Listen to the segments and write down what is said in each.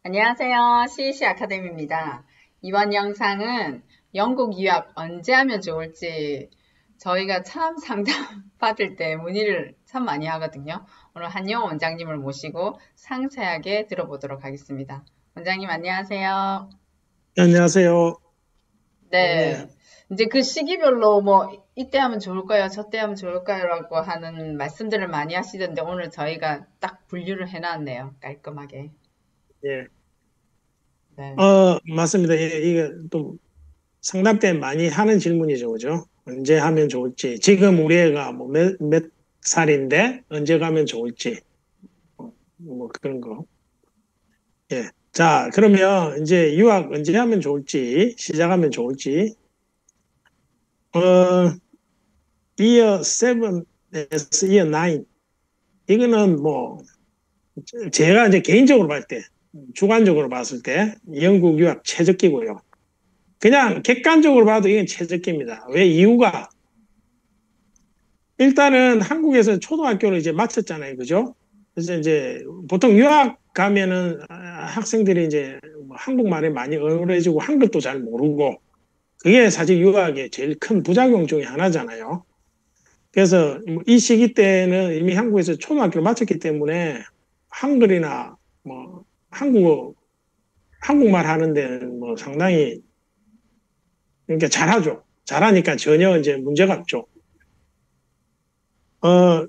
안녕하세요. CEC 아카데미입니다. 이번 영상은 영국 유학 언제 하면 좋을지 저희가 참 상담 받을 때 문의를 참 많이 하거든요. 오늘 한영호 원장님을 모시고 상세하게 들어보도록 하겠습니다. 원장님 안녕하세요. 안녕하세요. 예, 네. 이제 그 시기별로 뭐 이때 하면 좋을까요? 저때 하면 좋을까요?라고 하는 말씀들을 많이 하시던데 오늘 저희가 딱 분류를 해놨네요. 깔끔하게. 예. 네. 맞습니다. 예, 이게 또 상담 때 많이 하는 질문이죠, 그죠? 언제 하면 좋을지. 지금 우리 애가 뭐 몇 살인데 언제 가면 좋을지. 뭐 그런 거. 예. 자, 그러면 이제 유학 언제 하면 좋을지, 시작하면 좋을지. 어, 이어 7에서 이어 9. 이거는 뭐 제가 이제 개인적으로 봤을 때, 주관적으로 봤을 때 영국 유학 최적기고요. 그냥 객관적으로 봐도 이건 최적기입니다. 왜 이유가 일단은 한국에서 초등학교를 이제 마쳤잖아요, 그죠? 그래서 이제 보통 유학 가면은 학생들이 이제 뭐 한국말에 많이 어눌해지고 한글도 잘 모르고 그게 사실 유학의 제일 큰 부작용 중에 하나잖아요. 그래서 뭐이 시기 때는 이미 한국에서 초등학교를 마쳤기 때문에 한글이나 뭐 한국말 하는 데는 뭐 상당히 그러니까 잘하죠. 잘하니까 전혀 이제 문제가 없죠.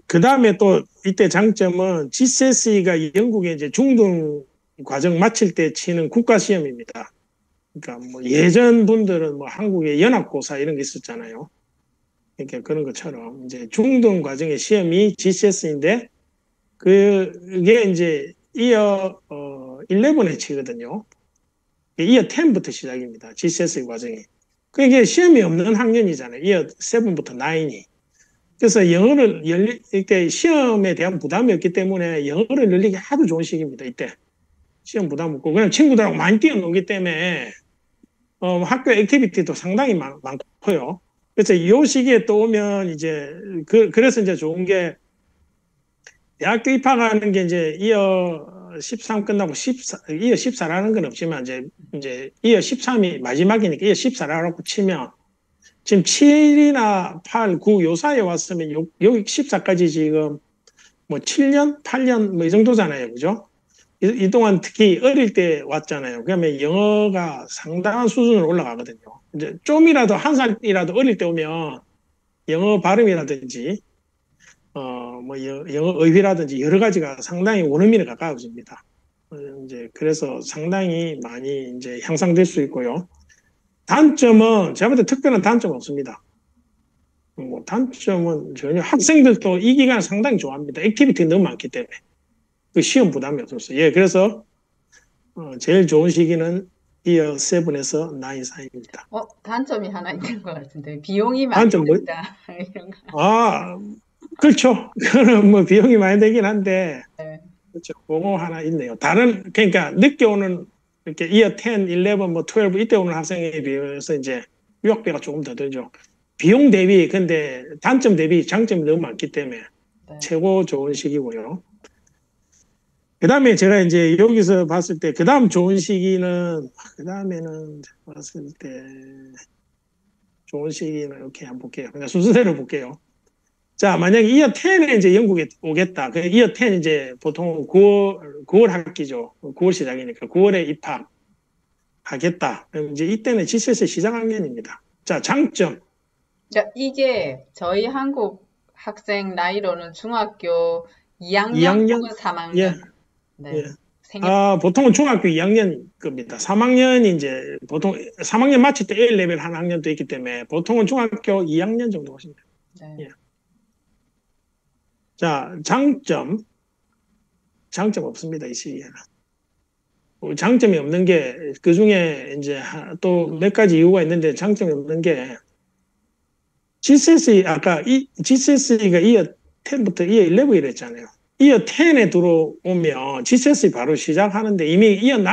그 다음에 또 이때 장점은 GCSE가 영국의 이제 중등 과정 마칠 때 치는 국가 시험입니다. 그러니까 뭐 예전 분들은 뭐 한국의 연합고사 이런 게 있었잖아요. 그러니까 그런 것처럼 이제 중등 과정의 시험이 GCSE인데 그게 이제 이어 11에 치거든요. 이어 10부터 시작입니다. GCSE 과정이. 그게 시험이 없는 학년이잖아요. 이어 7부터 9이. 그래서 이렇게 시험에 대한 부담이 없기 때문에 영어를 늘리기 아주 좋은 시기입니다. 이때. 시험 부담 없고. 그냥 친구들하고 많이 뛰어놀기 때문에, 학교 액티비티도 상당히 많고요. 그래서 이 시기에 또 오면 이제, 그래서 이제 좋은 게, 대학교 입학하는 게 이제 이어 13 끝나고 14, 이어 14라는 건 없지만 이제 이어 13이 마지막이니까 이어 14라고 치면 지금 7이나 8, 9 요 사이에 왔으면 여기 14까지 지금 뭐 7년, 8년 뭐 이 정도잖아요. 그죠? 이 동안 특히 어릴 때 왔잖아요. 그러면 영어가 상당한 수준으로 올라가거든요. 이제 좀이라도 한 살이라도 어릴 때 오면 영어 발음이라든지 뭐 영어 어휘라든지 여러 가지가 상당히 원어민에 가까워집니다. 이제 그래서 상당히 많이 이제 향상될 수 있고요. 단점은 제가 볼 때 특별한 단점 없습니다. 뭐 단점은 전혀 학생들도 이 기간 상당히 좋아합니다. 액티비티 너무 많기 때문에 그 시험 부담이 없었어요. 예, 그래서 제일 좋은 시기는 이어 세븐에서 나인 사이입니다. 단점이 하나 있는 것 같은데, 비용이 많이 단점 뭐? 든다. 이런 거. 아, 그렇죠. 그는 뭐 비용이 많이 들긴 한데 네. 그렇죠. 그거 하나 있네요. 다른 그러니까 늦게 오는 이렇게 이어 10, 11, 뭐 12 이때 오는 학생에 비해서 이제 유학비가 조금 더 들죠. 비용 대비 근데 단점 대비 장점이 너무 많기 때문에 네. 최고 좋은 시기고요. 그다음에 제가 이제 여기서 봤을 때 그다음 좋은 시기는 그다음에는 봤을 때 좋은 시기는 이렇게 한번 볼게요. 그냥 순서대로 볼게요. 자, 만약에 이어 10에 이제 영국에 오겠다. 그 이어 10 이제 보통 9월 학기죠. 9월 시작이니까 9월에 입학하겠다. 그럼 이제 이때는 GCSE 시작 학년입니다. 자, 장점. 자, 이게 저희 한국 학생 나이로는 중학교 2학년 2학년? 혹은 예, 3학년. 예. 네. 생겼, 보통은 중학교 2학년 겁니다. 3학년이 이제 보통 3학년 마칠 때 A레벨 한 학년도 있기 때문에 보통은 중학교 2학년 정도 하십니다. 네. 예. 자, 장점. 장점 없습니다. 이 시기에는. 장점이 없는 게 그 중에 이제 또 몇 가지 이유가 있는데 장점이 없는 게 GCSE 아까 이 GCSE가 이어 10부터 이어 11이라 했잖아요. 이어 10에 들어오면 GCSE 바로 시작하는데 이미 이어 9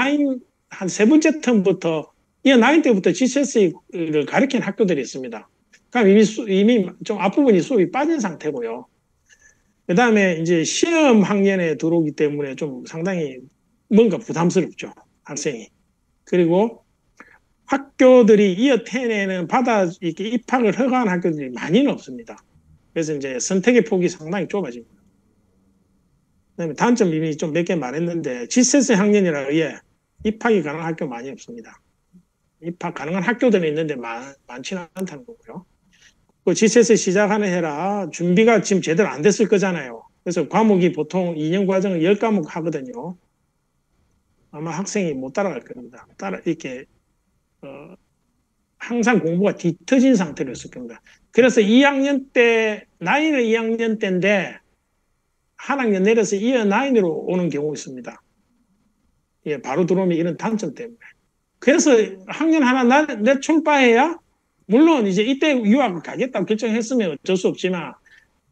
한 세 번째 텀부터 이어 9 때부터 GCSE를 가르치는 학교들이 있습니다. 그럼 이미 좀 앞부분이 수업이 빠진 상태고요. 그 다음에 이제 시험 학년에 들어오기 때문에 좀 상당히 뭔가 부담스럽죠. 학생이. 그리고 학교들이 이어 10에는 이렇게 입학을 허가한 학교들이 많이는 없습니다. 그래서 이제 선택의 폭이 상당히 좁아집니다. 그다음에 단점 이미 좀 몇 개 말했는데 GCSE 학년이라 의해 입학이 가능한 학교 많이 없습니다. 입학 가능한 학교들은 있는데 많지는 않다는 거고요. 그 GCSE 시작하는 해라 준비가 지금 제대로 안 됐을 거잖아요. 그래서 과목이 보통 2년 과정을 10과목 하거든요. 아마 학생이 못 따라갈 겁니다. 이렇게 항상 공부가 뒤처진 상태였을 겁니다. 그래서 2학년 때, 나이는 2학년 때인데 한 학년 내려서 이어 9으로 오는 경우가 있습니다. 예, 바로 들어오면 이런 단점 때문에. 그래서 학년 하나 내 출발해야 물론 이제 이때 유학을 가겠다고 결정했으면 어쩔 수 없지만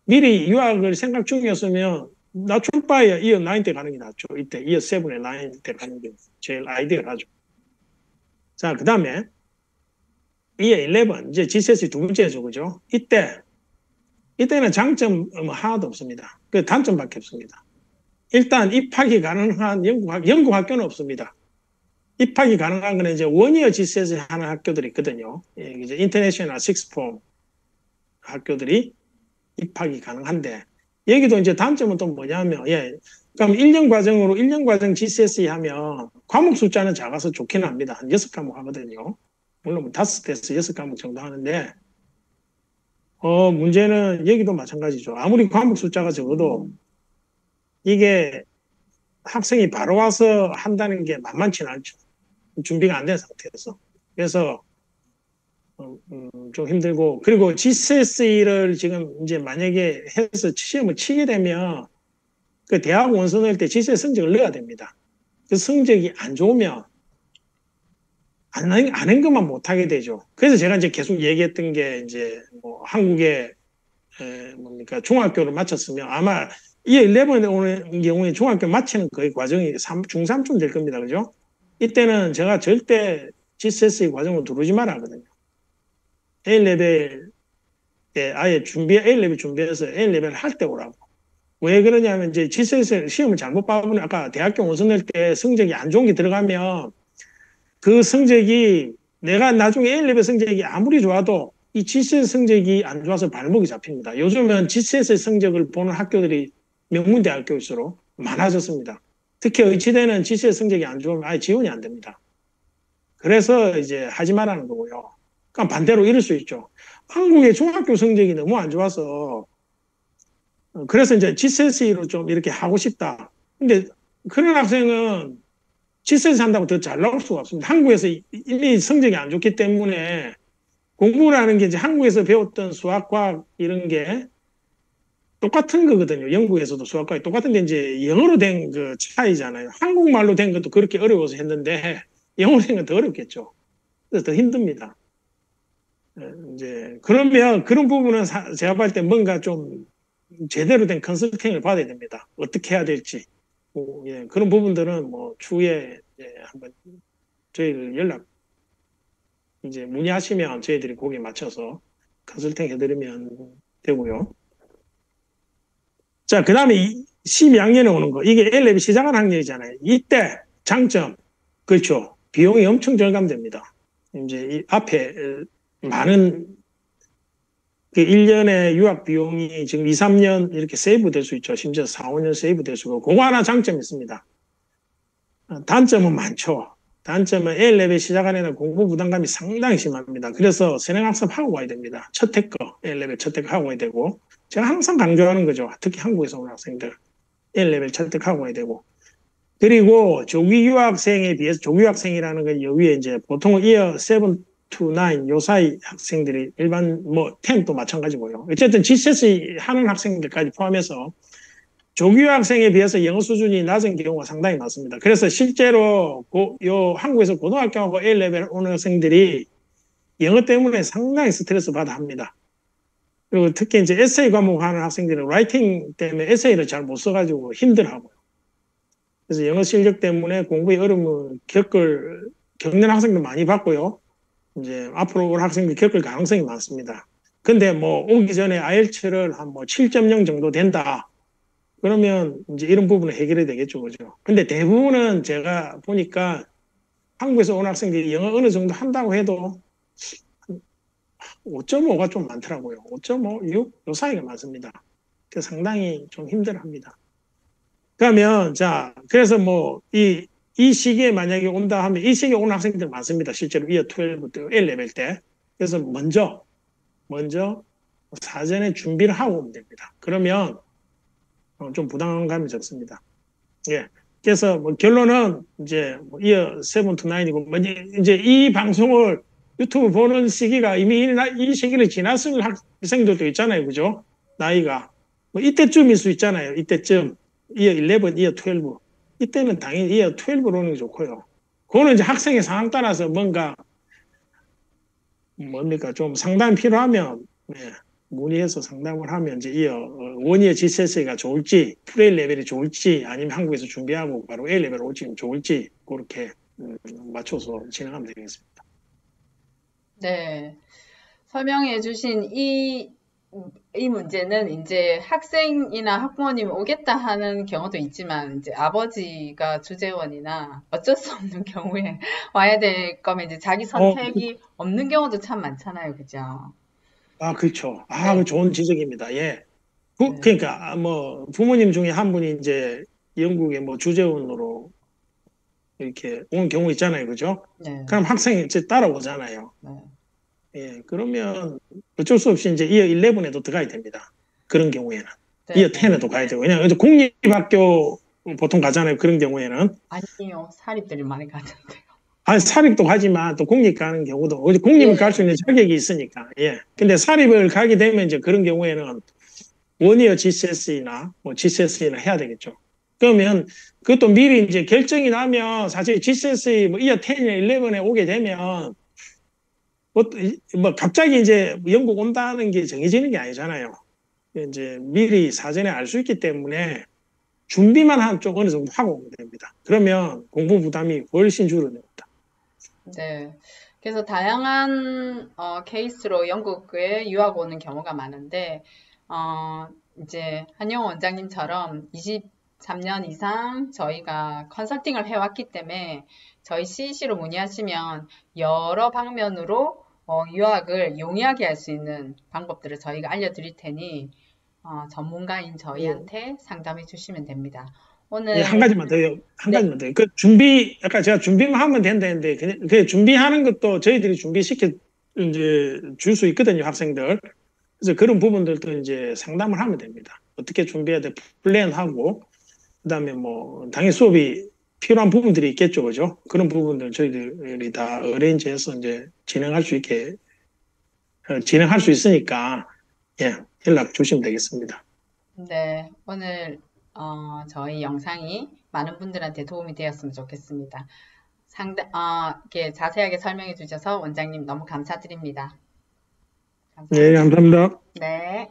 미리 유학을 생각 중이었으면 나 출발해야 이어 9 때 가는 게 낫죠. 이때 이어 7에 9 때 가는 게 제일 아이디어하죠. 자, 그 다음에 이어 11 이제 GCSE 두 번째죠, 그죠? 이때는 장점 하나도 없습니다. 그 단점밖에 없습니다. 일단 입학이 가능한 영국 학교는 없습니다. 입학이 가능한 건 이제 원이어 GCSE 하는 학교들이 있거든요. 예, 이제 인터내셔널 식스폼 학교들이 입학이 가능한데 여기도 이제 단점은 또 뭐냐면 예, 그럼 1년 과정으로 1년 과정 GCSE 하면 과목 숫자는 작아서 좋긴 합니다. 한 6과목 하거든요. 물론 5대에서 6과목 정도 하는데 문제는 여기도 마찬가지죠. 아무리 과목 숫자가 적어도 이게 학생이 바로 와서 한다는 게 만만치는 않죠. 준비가 안 된 상태에서. 그래서 좀 힘들고 그리고 GCSE를 지금 이제 만약에 해서 시험을 치게 되면 그 대학 원서 넣을 때 GCSE 성적을 넣어야 됩니다. 그 성적이 안 좋으면 아는 것만 못하게 되죠. 그래서 제가 이제 계속 얘기했던 게 이제 뭐 한국에 뭡니까 중학교를 마쳤으면 아마 이 11에 오는 경우에 중학교 마치는 거의 과정이 중3쯤 될 겁니다. 그죠? 이때는 제가 절대 GCSE 과정을 두르지 말아 하거든요. A레벨 때 아예 A레벨 준비해서 A레벨 할 때 오라고. 왜 그러냐면 이제 GCSE 시험을 잘못 봐보면 아까 대학교 원서 낼 때 성적이 안 좋은 게 들어가면 그 성적이 내가 나중에 A레벨 성적이 아무리 좋아도 이 GCSE 성적이 안 좋아서 발목이 잡힙니다. 요즘은 GCSE 성적을 보는 학교들이 명문대학교일수록 많아졌습니다. 특히 의치대는 GCSE 성적이 안 좋으면 아예 지원이 안 됩니다. 그래서 이제 하지 말라는 거고요. 그러니까 반대로 이럴 수 있죠. 한국의 중학교 성적이 너무 안 좋아서 그래서 이제 GCSE로 좀 이렇게 하고 싶다. 근데 그런 학생은 GCSE 한다고 더 잘 나올 수가 없습니다. 한국에서 이미 성적이 안 좋기 때문에 공부라는 게 이제 한국에서 배웠던 수학, 과학 이런 게 똑같은 거거든요. 영국에서도 수학과학이 똑같은데 이제 영어로 된 그 차이잖아요. 한국말로 된 것도 그렇게 어려워서 했는데 영어로 된 건 더 어렵겠죠. 그래서 더 힘듭니다. 이제 그러면 그런 부분은 제가 봤을 때 뭔가 좀 제대로 된 컨설팅을 받아야 됩니다. 어떻게 해야 될지. 뭐, 예, 그런 부분들은 뭐 추후에 한번 저희를 이제 문의하시면 저희들이 거기에 맞춰서 컨설팅 해드리면 되고요. 자, 그 다음에 12학년에 오는 거. 이게 A레벨 시작하는 학년이잖아요. 이때 장점. 그렇죠. 비용이 엄청 절감됩니다. 이제 이 앞에 많은 그 1년의 유학 비용이 지금 2, 3년 이렇게 세이브 될 수 있죠. 심지어 4, 5년 세이브 될 수 있고. 그거 하나 장점이 있습니다. 단점은 많죠. 단점은 A레벨 시작하는 애는 공부 부담감이 상당히 심합니다. 그래서 선행학습하고 가야 됩니다. 첫 해거, A레벨 첫 해거 하고 가야 되고. 제가 항상 강조하는 거죠. 특히 한국에서 온 학생들. A레벨 첫 해거 하고 가야 되고. 그리고 조기 유학생에 비해서 조기 유학생이라는 건 여기에 이제 보통 이어 7 to 9 요 사이 학생들이 일반 뭐 10도 마찬가지고요. 어쨌든 GCSE 하는 학생들까지 포함해서 조기 유학생에 비해서 영어 수준이 낮은 경우가 상당히 많습니다. 그래서 실제로 요 한국에서 고등학교하고 A레벨 오는 학생들이 영어 때문에 상당히 스트레스 받아 합니다. 그리고 특히 이제 에세이 과목 하는 학생들은 라이팅 때문에 에세이를 잘 못 써가지고 힘들어하고요. 그래서 영어 실력 때문에 공부에 어려움을 겪는 학생도 많이 봤고요. 이제 앞으로 올 학생들 겪을 가능성이 많습니다. 근데 뭐 오기 전에 IELTS를 한 뭐 7.0 정도 된다. 그러면 이제 이런 부분은 해결이 되겠죠, 그죠? 근데 대부분은 제가 보니까 한국에서 온 학생들이 영어 어느 정도 한다고 해도 5.5가 좀 많더라고요. 5.5, 6? 요 사이가 많습니다. 그래서 상당히 좀 힘들어합니다. 그러면 자 그래서 뭐 이 시기에 만약에 온다 하면 이 시기에 온 학생들 많습니다. 실제로 이어 12 때, A레벨 때. 그래서 먼저 사전에 준비를 하고 오면 됩니다. 그러면 좀 부담감이 적습니다. 예. 그래서 뭐 결론은 이제 뭐 이어 7 to 9이고 이제 이 방송을 유튜브 보는 시기가 이미 이 시기를 지났을 학생들도 있잖아요. 그죠? 나이가. 뭐 이때쯤일 수 있잖아요. 이때쯤. 이어 11, 이어 12. 이때는 당연히 이어 12로 오는 게 좋고요. 그거는 이제 학생의 상황 따라서 뭔가 뭡니까 좀 상담이 필요하면 문의해서 상담을 하면 이제 이어 원이어 GCSE가 좋을지 프레일 레벨이 좋을지 아니면 한국에서 준비하고 바로 A 레벨 올지 좋을지 그렇게 맞춰서 진행하면 되겠습니다. 네. 설명해 주신 이 문제는 이제 학생이나 학부모님이 오겠다 하는 경우도 있지만 이제 아버지가 주재원이나 어쩔 수 없는 경우에 와야 될 거면 이제 자기 선택이 없는 경우도 참 많잖아요. 그죠? 그렇죠. 네. 좋은 지적입니다. 예. 네. 그러니까 뭐 부모님 중에 한 분이 이제 영국에 뭐 주재원으로 이렇게 온 경우 있잖아요. 그죠? 네. 그럼 학생이 이제 따라오잖아요. 네. 예, 그러면 어쩔 수 없이 이제 이어 11에도 들어가야 됩니다. 그런 경우에는. 네. 이어 10에도 가야 되고. 왜냐면 이제 공립학교 보통 가잖아요. 그런 경우에는. 아니요. 사립들이 많이 가던데요. 사립도 가지만 또 공립 가는 경우도, 공립을 갈 수 있는 자격이 있으니까. 예. 근데 사립을 가게 되면 이제 그런 경우에는 원이어 GCSE나 뭐 GCSE나 해야 되겠죠. 그러면 그것도 미리 이제 결정이 나면 사실 GCSE 뭐 이어 10이나 11에 오게 되면 뭐 갑자기 이제 영국 온다는 게 정해지는 게 아니잖아요. 이제 미리 사전에 알 수 있기 때문에 준비만 한 쪽 어느 정도 하고 오면 됩니다. 그러면 공부 부담이 훨씬 줄어듭니다. 네. 그래서 다양한 케이스로 영국에 유학 오는 경우가 많은데 이제 한영 원장님처럼 23년 이상 저희가 컨설팅을 해왔기 때문에 저희 CEC로 문의하시면 여러 방면으로 유학을 용이하게 할 수 있는 방법들을 저희가 알려드릴 테니 전문가인 저희한테 상담해 주시면 됩니다. 예, 한 오늘 가지만 더요. 한 네, 가지만 더요. 아까 제가 준비만 하면 된다는데, 그냥 준비하는 것도 저희들이 준비시켜, 이제, 줄 수 있거든요, 학생들. 그래서 그런 부분들도 이제 상담을 하면 됩니다. 어떻게 준비해야 돼, 플랜하고, 그 다음에 뭐, 당연히 수업이 필요한 부분들이 있겠죠, 그죠? 그런 부분들 저희들이 다 어레인지해서 이제 진행할 수 있게, 진행할 수 있으니까, 예, 연락 주시면 되겠습니다. 네, 오늘 저희 영상이 많은 분들한테 도움이 되었으면 좋겠습니다. 이렇게 자세하게 설명해 주셔서 원장님 너무 감사드립니다. 네, 감사합니다. 감사합니다. 네.